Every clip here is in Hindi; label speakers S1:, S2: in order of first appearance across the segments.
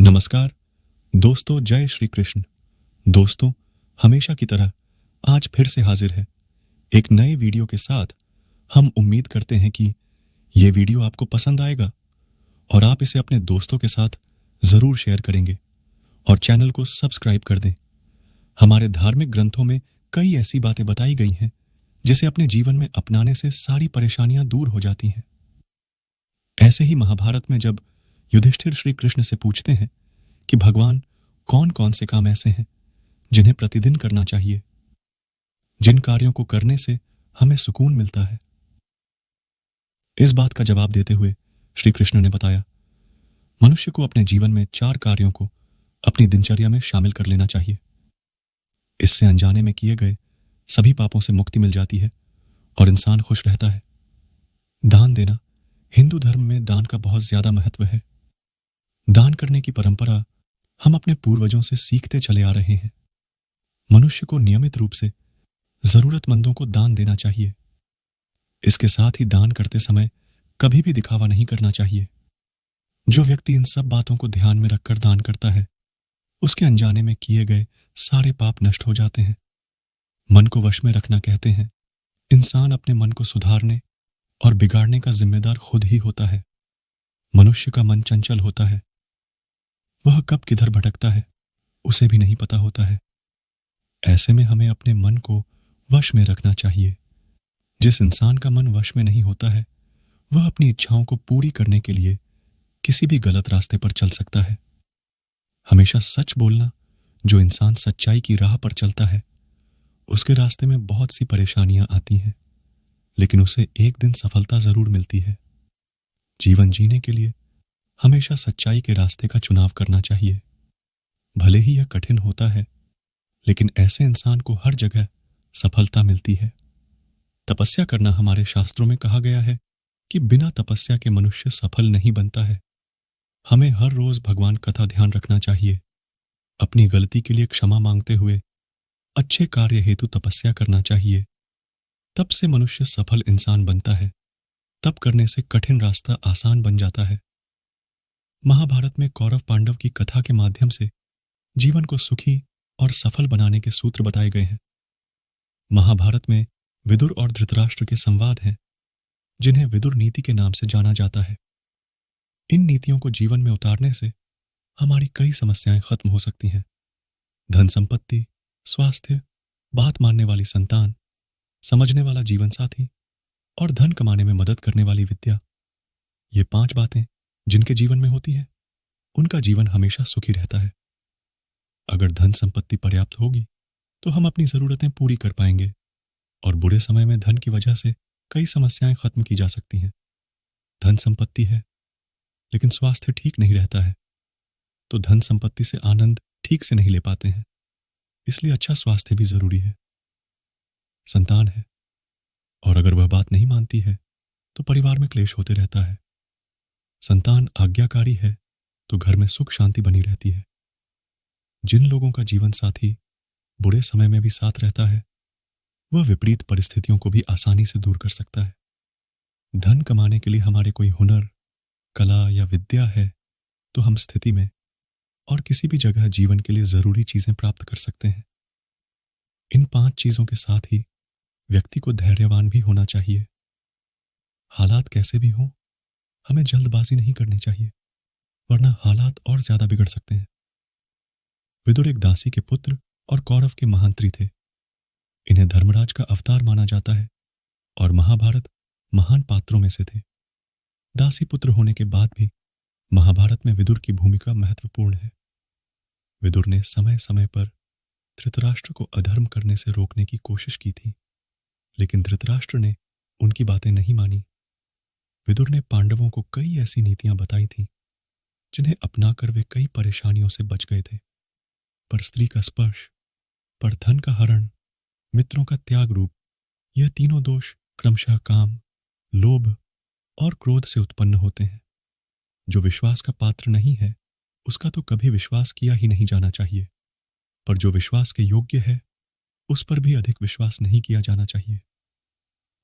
S1: नमस्कार दोस्तों, जय श्री कृष्ण। दोस्तों, हमेशा की तरह आज फिर से हाजिर है एक नए वीडियो के साथ। हम उम्मीद करते हैं कि ये वीडियो आपको पसंद आएगा और आप इसे अपने दोस्तों के साथ ज़रूर शेयर करेंगे और चैनल को सब्सक्राइब कर दें। हमारे धार्मिक ग्रंथों में कई ऐसी बातें बताई गई हैं जिसे अपने जीवन में अपनाने से सारी परेशानियां दूर हो जाती हैं। ऐसे ही महाभारत में जब युधिष्ठिर श्री कृष्ण से पूछते हैं कि भगवान, कौन कौन से काम ऐसे हैं जिन्हें प्रतिदिन करना चाहिए, जिन कार्यों को करने से हमें सुकून मिलता है। इस बात का जवाब देते हुए श्री कृष्ण ने बताया, मनुष्य को अपने जीवन में 4 कार्यों को अपनी दिनचर्या में शामिल कर लेना चाहिए। इससे अनजाने में किए गए सभी पापों से मुक्ति मिल जाती है और इंसान खुश रहता है। दान देना। हिंदू धर्म में दान का बहुत ज्यादा महत्व है। दान करने की परंपरा हम अपने पूर्वजों से सीखते चले आ रहे हैं। मनुष्य को नियमित रूप से जरूरतमंदों को दान देना चाहिए। इसके साथ ही दान करते समय कभी भी दिखावा नहीं करना चाहिए। जो व्यक्ति इन सब बातों को ध्यान में रखकर दान करता है, उसके अनजाने में किए गए सारे पाप नष्ट हो जाते हैं। मन को वश में रखना कहते हैं, इंसान अपने मन को सुधारने और बिगाड़ने का जिम्मेदार खुद ही होता है। मनुष्य का मन चंचल होता है, वह कब किधर भटकता है उसे भी नहीं पता होता है। ऐसे में हमें अपने मन को वश में रखना चाहिए। जिस इंसान का मन वश में नहीं होता है, वह अपनी इच्छाओं को पूरी करने के लिए किसी भी गलत रास्ते पर चल सकता है। हमेशा सच बोलना। जो इंसान सच्चाई की राह पर चलता है, उसके रास्ते में बहुत सी परेशानियां आती हैं, लेकिन उसे एक दिन सफलता जरूर मिलती है। जीवन जीने के लिए हमेशा सच्चाई के रास्ते का चुनाव करना चाहिए। भले ही यह कठिन होता है, लेकिन ऐसे इंसान को हर जगह सफलता मिलती है। तपस्या करना हमारे शास्त्रों में कहा गया है कि बिना तपस्या के मनुष्य सफल नहीं बनता है। हमें हर रोज भगवान कथा ध्यान रखना चाहिए। अपनी गलती के लिए क्षमा मांगते हुए अच्छे कार्य हेतु तपस्या करना चाहिए। तब से मनुष्य सफल इंसान बनता है। तप करने से कठिन रास्ता आसान बन जाता है। महाभारत में कौरव पांडव की कथा के माध्यम से जीवन को सुखी और सफल बनाने के सूत्र बताए गए हैं। महाभारत में विदुर और धृतराष्ट्र के संवाद हैं, जिन्हें विदुर नीति के नाम से जाना जाता है। इन नीतियों को जीवन में उतारने से हमारी कई समस्याएं खत्म हो सकती हैं। धन संपत्ति, स्वास्थ्य, बात मानने वाली संतान, समझने वाला जीवन साथी और धन कमाने में मदद करने वाली विद्या। ये 5 बातें जिनके जीवन में होती है, उनका जीवन हमेशा सुखी रहता है। अगर धन संपत्ति पर्याप्त होगी तो हम अपनी जरूरतें पूरी कर पाएंगे और बुरे समय में धन की वजह से कई समस्याएं खत्म की जा सकती हैं। धन संपत्ति है, लेकिन स्वास्थ्य ठीक नहीं रहता है, तो धन संपत्ति से आनंद ठीक से नहीं ले पाते हैं। इसलिए अच्छा स्वास्थ्य भी जरूरी है। संतान है, और अगर वह बात नहीं मानती है तो परिवार में क्लेश होते रहता है। संतान आज्ञाकारी है तो घर में सुख शांति बनी रहती है। जिन लोगों का जीवन साथी बुरे समय में भी साथ रहता है, वह विपरीत परिस्थितियों को भी आसानी से दूर कर सकता है। धन कमाने के लिए हमारे कोई हुनर, कला या विद्या है तो हम स्थिति में और किसी भी जगह जीवन के लिए जरूरी चीजें प्राप्त कर सकते हैं। इन 5 चीजों के साथ ही व्यक्ति को धैर्यवान भी होना चाहिए। हालात कैसे भी हों, हमें जल्दबाजी नहीं करनी चाहिए, वरना हालात और ज्यादा बिगड़ सकते हैं। विदुर एक दासी के पुत्र और कौरव के महांत्री थे। इन्हें धर्मराज का अवतार माना जाता है और महाभारत महान पात्रों में से थे। दासी पुत्र होने के बाद भी महाभारत में विदुर की भूमिका महत्वपूर्ण है। विदुर ने समय समय पर धृतराष्ट्र को अधर्म करने से रोकने की कोशिश की थी, लेकिन धृतराष्ट्र ने उनकी बातें नहीं मानी। विदुर ने पांडवों को कई ऐसी नीतियां बताई थीं जिन्हें अपनाकर वे कई परेशानियों से बच गए थे। पर स्त्री का स्पर्श, पर धन का हरण, मित्रों का त्याग रूप, यह तीनों दोष क्रमशः काम, लोभ और क्रोध से उत्पन्न होते हैं। जो विश्वास का पात्र नहीं है, उसका तो कभी विश्वास किया ही नहीं जाना चाहिए, पर जो विश्वास के योग्य है, उस पर भी अधिक विश्वास नहीं किया जाना चाहिए।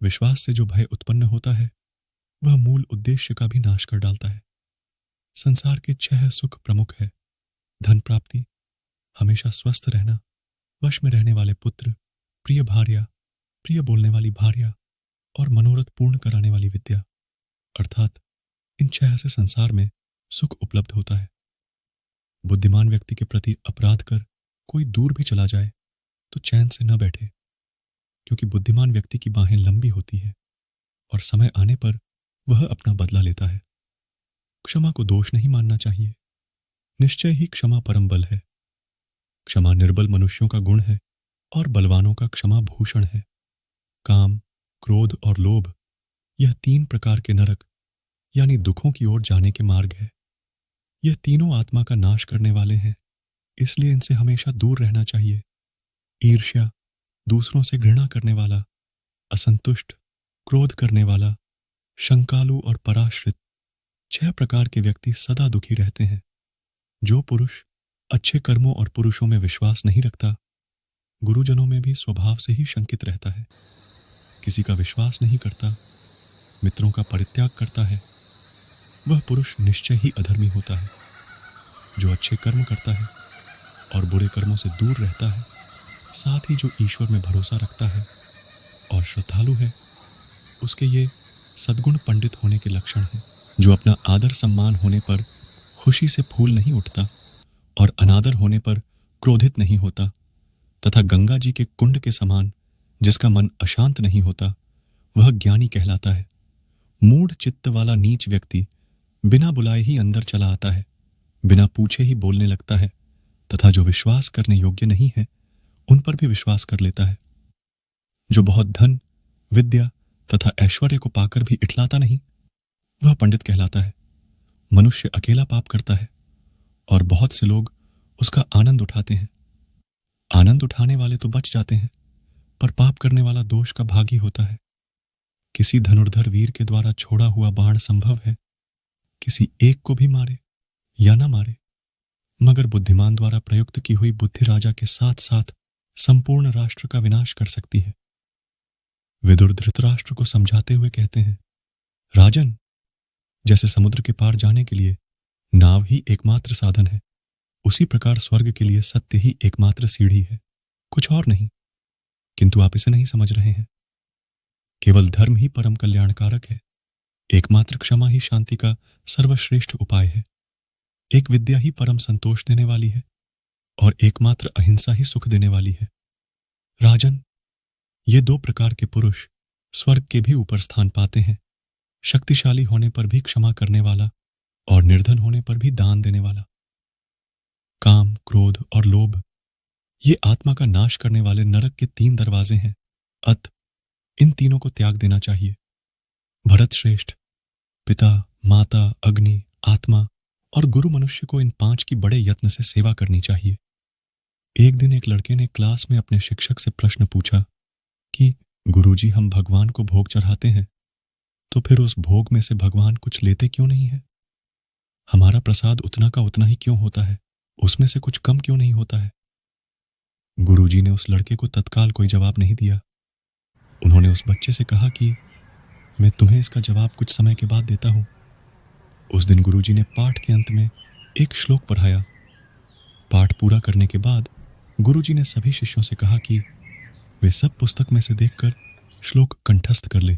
S1: विश्वास से जो भय उत्पन्न होता है, वह मूल उद्देश्य का भी नाश कर डालता है। संसार के 6 सुख प्रमुख है, धन प्राप्ति, हमेशा स्वस्थ रहना, वश में रहने वाले पुत्र, प्रिय भार्या, प्रिय बोलने वाली भार्या और मनोरथ पूर्ण कराने वाली विद्या, अर्थात इन 6 से संसार में सुख उपलब्ध होता है। बुद्धिमान व्यक्ति के प्रति अपराध कर कोई दूर भी चला जाए तो चैन से न बैठे, क्योंकि बुद्धिमान व्यक्ति की बाहें लंबी होती है और समय आने पर वह अपना बदला लेता है। क्षमा को दोष नहीं मानना चाहिए। निश्चय ही क्षमा परम बल है। क्षमा निर्बल मनुष्यों का गुण है और बलवानों का क्षमा भूषण है। काम, क्रोध और लोभ, यह 3 प्रकार के नरक यानी दुखों की ओर जाने के मार्ग है। यह तीनों आत्मा का नाश करने वाले हैं, इसलिए इनसे हमेशा दूर रहना चाहिए। ईर्ष्या, दूसरों से घृणा करने वाला, असंतुष्ट, क्रोध करने वाला, शंकालु और पराश्रित, 6 प्रकार के व्यक्ति सदा दुखी रहते हैं। जो पुरुष अच्छे कर्मों और पुरुषों में विश्वास नहीं रखता, गुरुजनों में भी स्वभाव से ही शंकित रहता है, किसी का विश्वास नहीं करता, मित्रों का परित्याग करता है, वह पुरुष निश्चय ही अधर्मी होता है। जो अच्छे कर्म करता है और बुरे कर्मों से दूर रहता है, साथ ही जो ईश्वर में भरोसा रखता है और श्रद्धालु है, उसके ये सद्गुण पंडित होने के लक्षण हैं। जो अपना आदर सम्मान होने पर खुशी से फूल नहीं उठता और अनादर होने पर क्रोधित नहीं होता, तथा गंगा जी के कुंड के समान जिसका मन अशांत नहीं होता, वह ज्ञानी कहलाता है। मूढ़ चित्त वाला नीच व्यक्ति बिना बुलाए ही अंदर चला आता है, बिना पूछे ही बोलने लगता है, तथा जो विश्वास करने योग्य नहीं है उन पर भी विश्वास कर लेता है। जो बहुत धन, विद्या तथा ऐश्वर्य को पाकर भी इठलाता नहीं, वह पंडित कहलाता है। मनुष्य अकेला पाप करता है और बहुत से लोग उसका आनंद उठाते हैं। आनंद उठाने वाले तो बच जाते हैं, पर पाप करने वाला दोष का भागी होता है। किसी धनुर्धर वीर के द्वारा छोड़ा हुआ बाण संभव है किसी एक को भी मारे या ना मारे, मगर बुद्धिमान द्वारा प्रयुक्त की हुई बुद्धि राजा के साथ साथ संपूर्ण राष्ट्र का विनाश कर सकती है। विदुर धृतराष्ट्र को समझाते हुए कहते हैं, राजन, जैसे समुद्र के पार जाने के लिए नाव ही एकमात्र साधन है, उसी प्रकार स्वर्ग के लिए सत्य ही एकमात्र सीढ़ी है, कुछ और नहीं। किंतु आप इसे नहीं समझ रहे हैं। केवल धर्म ही परम कल्याणकारक है। एकमात्र क्षमा ही शांति का सर्वश्रेष्ठ उपाय है। एक विद्या ही परम संतोष देने वाली है और एकमात्र अहिंसा ही सुख देने वाली है। राजन, ये 2 प्रकार के पुरुष स्वर्ग के भी ऊपर स्थान पाते हैं। शक्तिशाली होने पर भी क्षमा करने वाला और निर्धन होने पर भी दान देने वाला। काम, क्रोध और लोभ, ये आत्मा का नाश करने वाले नरक के 3 दरवाजे हैं। अत इन तीनों को त्याग देना चाहिए। भरत श्रेष्ठ, पिता, माता, अग्नि, आत्मा और गुरु मनुष्य को इन 5 की बड़े यत्न से सेवा करनी चाहिए। एक दिन एक लड़के ने क्लास में अपने शिक्षक से प्रश्न पूछा कि गुरुजी, हम भगवान को भोग चढ़ाते हैं, तो फिर उस भोग में से भगवान कुछ लेते क्यों नहीं है? हमारा प्रसाद उतना का उतना ही क्यों होता है? उसमें से कुछ कम क्यों नहीं होता है? गुरुजी ने उस लड़के को तत्काल कोई जवाब नहीं दिया। उन्होंने उस बच्चे से कहा कि मैं तुम्हें इसका जवाब कुछ समय के बाद देता हूं। उस दिन गुरुजी ने पाठ के अंत में एक श्लोक पढ़ाया। पाठ पूरा करने के बाद गुरुजी ने सभी शिष्यों से कहा कि वे सब पुस्तक में से देखकर श्लोक कंठस्थ कर ले।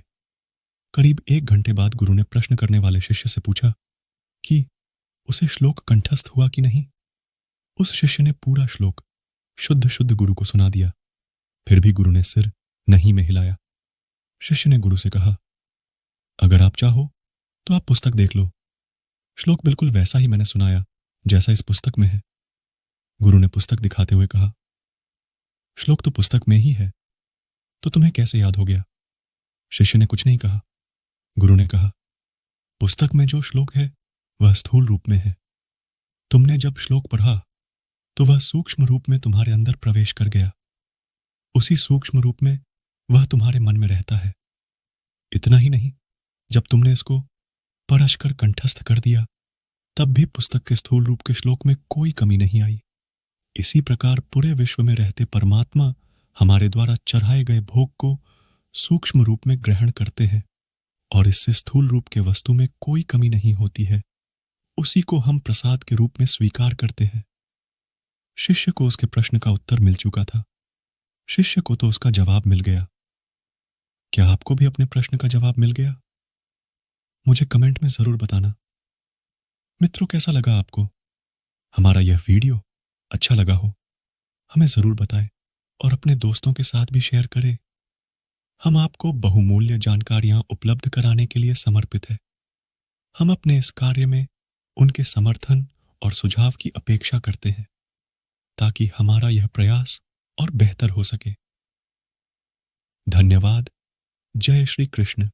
S1: करीब 1 घंटे बाद गुरु ने प्रश्न करने वाले शिष्य से पूछा कि उसे श्लोक कंठस्थ हुआ कि नहीं। उस शिष्य ने पूरा श्लोक शुद्ध शुद्ध गुरु को सुना दिया। फिर भी गुरु ने सिर नहीं में हिलाया। शिष्य ने गुरु से कहा, अगर आप चाहो तो आप पुस्तक देख लो। श्लोक बिल्कुल वैसा ही मैंने सुनाया जैसा इस पुस्तक में है। गुरु ने पुस्तक दिखाते हुए कहा, श्लोक तो पुस्तक में ही है, तो तुम्हें कैसे याद हो गया? शिष्य ने कुछ नहीं कहा। गुरु ने कहा, पुस्तक में जो श्लोक है वह स्थूल रूप में है। तुमने जब श्लोक पढ़ा तो वह सूक्ष्म रूप में तुम्हारे अंदर प्रवेश कर गया। उसी सूक्ष्म रूप में वह तुम्हारे मन में रहता है। इतना ही नहीं, जब तुमने इसको परशकर कंठस्थ कर दिया तब भी पुस्तक के स्थूल रूप के श्लोक में कोई कमी नहीं आई। इसी प्रकार पूरे विश्व में रहते परमात्मा हमारे द्वारा चढ़ाए गए भोग को सूक्ष्म रूप में ग्रहण करते हैं और इससे स्थूल रूप के वस्तु में कोई कमी नहीं होती है। उसी को हम प्रसाद के रूप में स्वीकार करते हैं। शिष्य को उसके प्रश्न का उत्तर मिल चुका था। शिष्य को तो उसका जवाब मिल गया। क्या आपको भी अपने प्रश्न का जवाब मिल गया? मुझे कमेंट में जरूर बताना। मित्रों, कैसा लगा आपको हमारा यह वीडियो? अच्छा लगा हो हमें जरूर बताएं और अपने दोस्तों के साथ भी शेयर करें। हम आपको बहुमूल्य जानकारियां उपलब्ध कराने के लिए समर्पित है। हम अपने इस कार्य में उनके समर्थन और सुझाव की अपेक्षा करते हैं ताकि हमारा यह प्रयास और बेहतर हो सके। धन्यवाद। जय श्री कृष्ण।